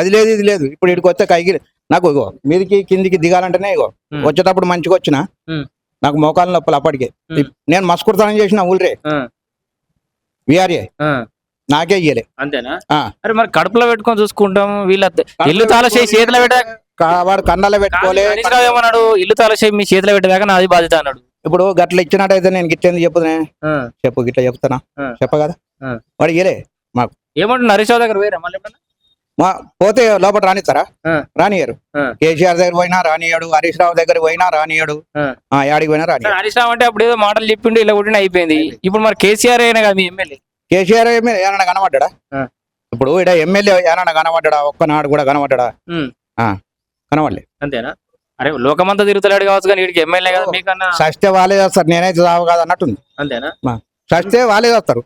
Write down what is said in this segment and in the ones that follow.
అది లేదు ఇది లేదు. ఇప్పుడు ఇక్కడికి వస్తే కైకి నాకు ఇగో మీదికి కిందికి దిగాలంటేనే ఇగో వచ్చేటప్పుడు మంచిగా వచ్చిన నాకు మోకాలు నొప్పులు అప్పటికే. నేను మస్కుర్తనం చేసిన ఊళ్ళే విఆర్ఏ నాకే ఇయ్యలే. అంతేనా? అరే మరి కడుపులో పెట్టుకొని చూసుకుంటాం వీళ్ళ ఇల్లు తాళ చేయి చేతిలో పెట్టా వాడు కన్నాలో పెట్టుకోలే. ఏమన్నాడు? ఇల్లు తాళ చేయి మీ చేతిలో పెట్టేదాకా నాది బాధ్యత అన్నాడు. ఇప్పుడు గట్ల ఇచ్చినట్టయితే నేను గిట్లేంది చెప్పునే చెప్పు గిట్లా చెప్తానా చెప్ప కదా వాడు ఇయ్యలే మాకు. ఏమంటున్నా హరీష్ రావు దగ్గర వేరే మళ్ళీ పోతే లోపల రానిస్తారా? రానియరు. కేసీఆర్ దగ్గర పోయినా రానియాడు, హరీష్ రావు దగ్గర పోయినా రానియాడు, యాడికి పోయినా రాని. హరీష్ రావు అంటే అప్పుడు ఏదో మాటలు చెప్పిండు ఇలా కొట్టిన అయిపోయింది. ఇప్పుడు మరి కేసీఆర్ అయినా కదా మీ ఎమ్మెల్యే. కేసీఆర్ ఏమన్నా కనబడ్డా? ఇప్పుడు ఇక్కడ ఎమ్మెల్యే ఏమన్నా కనబడ్డా? ఒక్కనాడు కూడా కనబడ్డా? కనబడలే. అంతేనా? అరే లోకమంతా తిరుగుతాడు కావచ్చు కానీ వీడికి ఎమ్మెల్యే కదా మీకన్నా. సస్తే వాళ్ళే చేస్తారు, నేనైతే చావు కాదు అన్నట్టుంది. అంతేనా? సస్తే వాళ్ళే చేస్తారు,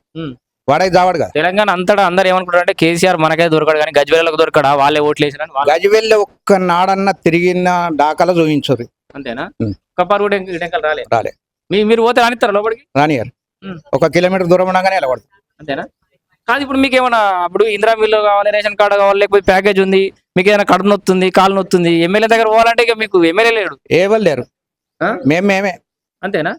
వాడైతే చావాడు కదా. తెలంగాణ అంతటా అందరు ఏమనుకుంటారు అంటే కేసీఆర్ మనకైతే దొరకడు కానీ గజ్వేలకు దొరకడా వాళ్ళే ఓట్లు వేసిరని. గజ్వేల్ ఒక్క నాడన్న తిరిగిన దాఖలా చూపించారు. అంతేనా? కప్పారు కూడా ఇటెంకలు రాలే. మీరు పోతే రానిస్తారా లోపలికి? రానియారు. 1 కిలోమీటర్ దూరం ఉండగానే వెళ్ళకూడదు. అంతేనా? కాదు ఇప్పుడు మీకు ఏమన్నా అప్పుడు ఇందిరా మిల్లు కావాలి, రేషన్ కార్డు కావాలి, లేకపోతే ప్యాకేజ్ ఉంది, మీకు ఏదైనా కడుపు నొత్తుంది, కాలు నొత్తుంది, ఎమ్మెల్యే దగ్గర పోవాలంటే ఇక మీకు ఎమ్మెల్యే లేడు. ఎవరు లేరు, మేమే. అంతేనా?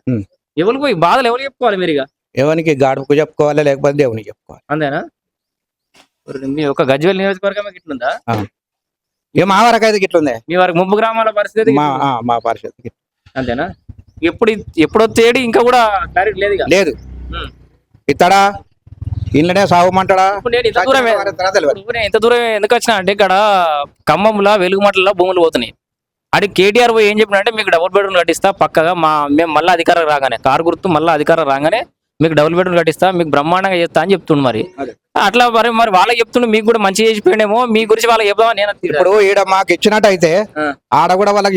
ఎవరికి పోయి బాధలు ఎవరు చెప్పుకోవాలి మీరు? ఇక ఎవరికి గాడుకు చెప్పుకోవాలి, లేకపోతే దేవునికి చెప్పుకోవాలి. అంతేనా? మీ ఒక గజ్వేల్ నియోజకవర్గం ఇట్లుందా? మా వరకు అయితే ఇట్లుందే. మీ వరకు ముంపు గ్రామాల పరిస్థితి మా పరిస్థితి అంతేనా? ఎప్పుడు తేడి ఇంకా కూడా క్లారిటీ లేదు. ఇతడా ఇళ్ళనే సాగుమంటాడా? ఇంత దూరం ఎందుకు వచ్చినా అంటే ఇక్కడ ఖమ్మంలో వెలుగుమట్లలో భూములు పోతున్నాయి. అది కేటీఆర్ పోయి ఏం చెప్పిన అంటే మీకు డబుల్ బెడ్రూమ్ కట్టిస్తా పక్కగా మేము మళ్ళీ అధికారం రాగానే కారు గుర్తు మళ్ళీ అధికారం రాగానే మీకు డబుల్ బెడ్రూమ్ కట్టిస్తా, మీకు బ్రహ్మాండంగా చేస్తా అని చెప్తుండు. మరి అట్లా మరి వాళ్ళకి చెప్తుండే మీకు కూడా మంచి చేసిపోయినేమో, మీ గురించి వాళ్ళకి చెప్దామని నేను. ఇప్పుడు ఈడ మాకు ఇచ్చినట్టయితే ఆడ కూడా వాళ్ళకి